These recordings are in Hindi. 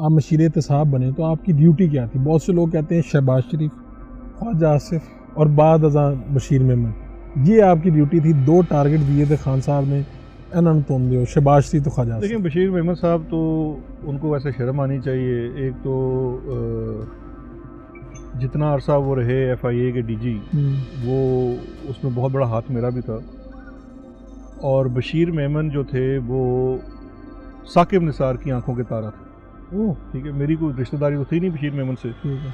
आप मशीर एहतसाब बने तो आपकी ड्यूटी क्या थी? बहुत से लोग कहते हैं शहबाज शरीफ, ख्वाजा आसिफ और बाद अज़ा बशीर मेमन, ये आपकी ड्यूटी थी। 2 टारगेट दिए थे खान साहब ने, इन्होंने तुम दियो शहबाज शरीफ तो ख्वाजा आसिफ। लेकिन बशीर मेमन साहब तो उनको वैसे शर्म आनी चाहिए। एक तो जितना अरसा वो रहे FIA के DG, वो उसमें बहुत बड़ा हाथ मेरा भी था। और बशीर मेमन जो थे वो साकिब निसार की आंखों के तारा थे। ओह ठीक है, मेरी कोई रिश्तेदारी तो थी नहीं बशीर मेमन से। ठीक है।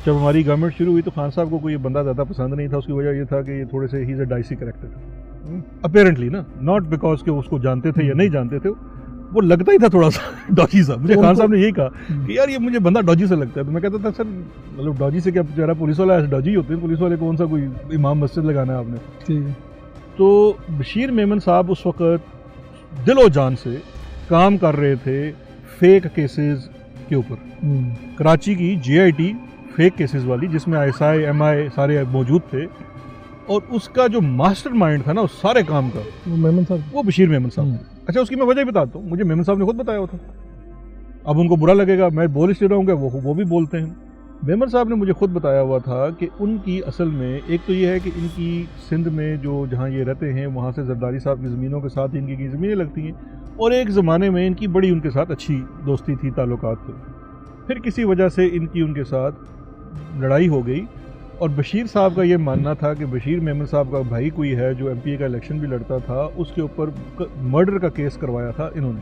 जब हमारी गवर्नमेंट शुरू हुई तो खान साहब को कोई ये बंदा ज़्यादा पसंद नहीं था। उसकी वजह ये था कि ये थोड़े से he is a dicey character apparently ना, नॉट बिकॉज के उसको जानते थे या नहीं जानते थे, वो लगता ही था थोड़ा सा डॉजी सा। मुझे खान साहब ने यही कहा कि यार ये मुझे बंदा डॉजी सा लगता है। तो मैं कहता था सर मतलब डॉजी से क्या जरा पुलिस वाला ऐसे डॉजी होते हैं, पुलिस वाले कौन सा कोई इमाम मस्जिद लगाना है आपने। ठीक है। तो बशीर मेमन साहब उस वक्त दिलो जान से काम कर रहे थे फेक केसेस के ऊपर। कराची की JIT फेक केसेस वाली, जिसमें ISI MI सारे मौजूद थे, और उसका जो मास्टरमाइंड था ना उस सारे काम का, वो मेमन साहब, वो बशीर मेमन साहब। अच्छा, उसकी मैं वजह बताता हूँ। मुझे मेमन साहब ने खुद बताया हुआ था। अब उनको बुरा लगेगा, मैं बोल इसलिए रहा हूँ कि वो भी बोलते हैं। मेमन साहब ने मुझे खुद बताया हुआ था कि उनकी असल में एक तो ये है कि इनकी सिंध में जो जहाँ ये रहते हैं वहाँ से जरदारी साहब की ज़मीनों के साथ इनकी की ज़मीनें लगती हैं, और एक ज़माने में इनकी बड़ी उनके साथ अच्छी दोस्ती थी, ताल्लुकात थे। फिर किसी वजह से इनकी उनके साथ लड़ाई हो गई, और बशीर साहब का ये मानना था कि बशीर मेमन साहब का भाई कोई है जो MPA का इलेक्शन भी लड़ता था, उसके ऊपर मर्डर का केस करवाया था इन्होंने।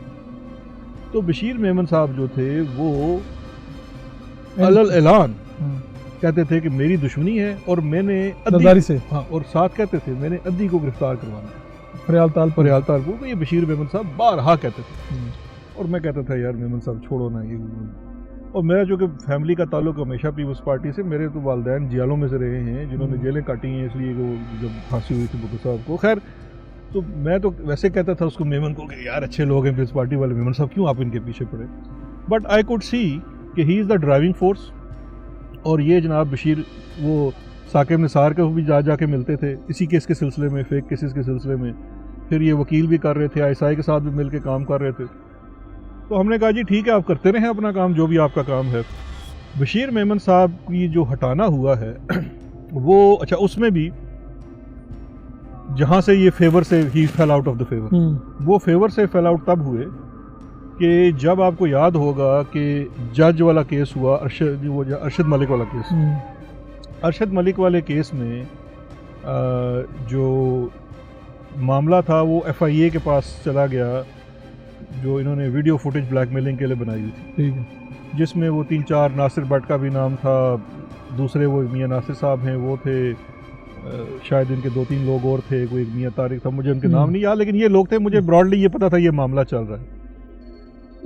तो बशीर मेमन साहब जो थे वो अलल ऐलान कहते थे कि मेरी दुश्मनी है, और मैंने सरदारी से, हाँ, और साथ कहते थे मैंने अद्दी को गिरफ्तार करवाना है, फरियाल ताल को। तो ये बशीर मेमन साहब बारहा कहते थे। और मैं कहता था यार मेमन साहब छोड़ो ना ये। और मेरा जो कि फैमिली का ताल्लुक हमेशा पीपल्स पार्टी से, मेरे तो वालदैन जेलों में से रहे हैं जिन्होंने जेलें काटी हैं, इसलिए वो जब फांसी हुई थी भुट्टो साहब को। खैर, तो मैं तो वैसे कहता था उसको मेमन को कि यार अच्छे लोग हैं पीपल्स पार्टी वाले, मेमन साहब क्यों आप इनके पीछे पड़े। बट आई कुड सी कि he is the driving force. और ये जनाब बशीर वो साकिब निसार को भी जाके मिलते थे इसी केस के सिलसिले में, फेक केसेस के सिलसिले में। फिर ये वकील भी कर रहे थे, ISI के साथ भी मिल के काम कर रहे थे। तो हमने कहा जी ठीक है, आप करते रहें अपना काम, जो भी आपका काम है। बशीर मेमन साहब की जो हटाना हुआ है वो, अच्छा, उसमें भी जहाँ से ये फेवर से ही fell out of the favour, वो फेवर से फेल आउट तब हुए कि जब आपको याद होगा कि जज वाला केस हुआ, अरशद मलिक वाला केस। अरशद मलिक वाले केस में जो मामला था वो FIA के पास चला गया, जो इन्होंने वीडियो फुटेज ब्लैकमेलिंग के लिए बनाई हुई थी। ठीक है। जिसमें वो 3-4 नासिर भट्ट का भी नाम था, दूसरे वो मियाँ नासिर साहब हैं वो थे, शायद इनके 2-3 लोग और थे, कोई मियाँ तारिक था, मुझे उनके नाम नहीं याद, लेकिन ये लोग थे। मुझे ब्रॉडली ये पता था ये मामला चल रहा है।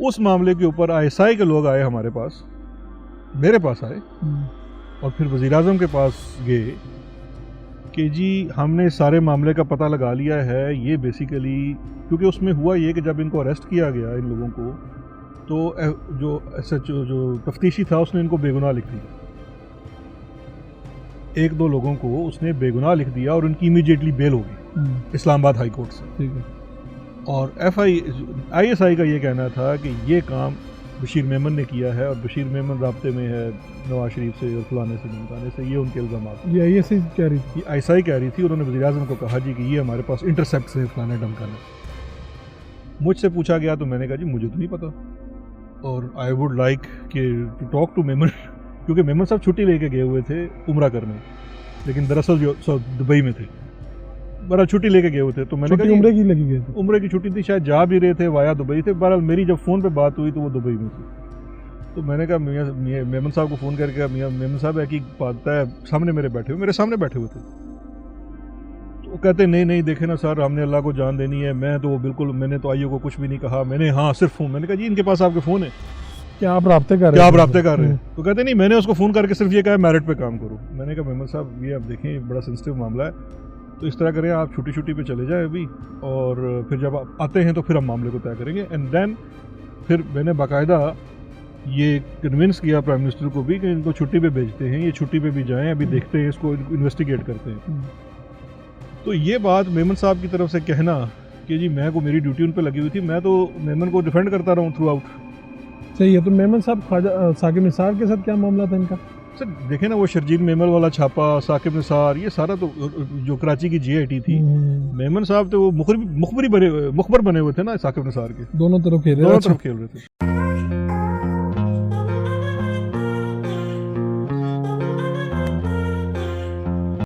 उस मामले के ऊपर ISI के लोग आए हमारे पास, मेरे पास आए, और फिर वज़ीर आज़म के पास गए कि जी हमने सारे मामले का पता लगा लिया है। ये बेसिकली क्योंकि उसमें हुआ ये कि जब इनको अरेस्ट किया गया इन लोगों को, तो जो SHO जो तफ्तीशी था उसने इनको बेगुनाह लिख दिया। 1-2 लोगों को उसने बेगुनाह लिख दिया और उनकी इमीडिएटली बेल हो गई इस्लामाबाद हाई कोर्ट से। ठीक है। और ISI का ये कहना था कि ये काम बशीर मेमन ने किया है, और बशीर मेमन राब्ते में है नवाज शरीफ से और फलाने से धमकाने से, ये उनके इल्ज़ाम। ये ISI कह रही थी, ISI कह रही थी। उन्होंने वज़ीर आज़म को कहा जी कि ये हमारे पास इंटरसेप्ट से फलाने धमकाने। मुझसे पूछा गया तो मैंने कहा जी मुझे तो नहीं पता, और आई वुड लाइक कि टू टॉक टू मेमन, क्योंकि मेमन साहब छुट्टी लेके गए हुए थे उम्रा करने, लेकिन दरअसल जो दुबई में थे, बड़ा छुट्टी लेके गए हुए थे। तो मैंने कहा उम्रे की लगी गई थी, उम्रे की छुट्टी थी, शायद जा भी रहे थे, वाया दुबई थे। बहरहाल मेरी जब फ़ोन पे बात हुई तो वो दुबई में थी। तो मैंने कहा मियाँ मेमन साहब को फ़ोन करके, मियाँ मेमन साहब है कि बात है, सामने मेरे सामने बैठे हुए थे। तो वो कहते नहीं देखे ना सर, हमने अल्लाह को जान देनी है। मैं तो बिल्कुल, मैंने तो आईओ को कुछ भी नहीं कहा, मैंने हाँ सिर्फ फ़ोन। मैंने कहा जी इनके पास आपके फ़ोन है, क्या आप राब्ते कर रहे हैं? तो कहते नहीं, मैंने उसको फ़ोन करके सिर्फ ये कहा मेरिट पे काम करो। मैंने कहा मेमन साहब ये आप देखें बड़ा सेंसिटिव मामला है, तो इस तरह करें आप छुट्टी पे चले जाएं अभी, और फिर जब आप आते हैं तो फिर हम मामले को तय करेंगे। एंड देन फिर मैंने बाकायदा ये कन्विंस किया प्राइम मिनिस्टर को भी कि इनको छुट्टी पे भेजते हैं, ये छुट्टी पे भी जाएं, अभी देखते हैं, इसको इन्वेस्टिगेट करते हैं। तो ये बात मेमन साहब की तरफ से कहना कि जी मैं को मेरी ड्यूटी उन पर लगी हुई थी, मैं तो मेमन को डिफेंड करता रहा हूँ थ्रू आउट। सही है। तो मेमन साहब ख्वाजा साकिब निसार के साथ क्या मामला था इनका? सर देखे ना वो शर्जील मेमन वाला छापा, साकिब निसार, ये सारा तो जो कराची की GIT थी, मेमन साहब तो वो मुखबर बने हुए थे ना साकिब निसार के, दोनों तरफ खेल दोनों तरफ खेल रहे थे।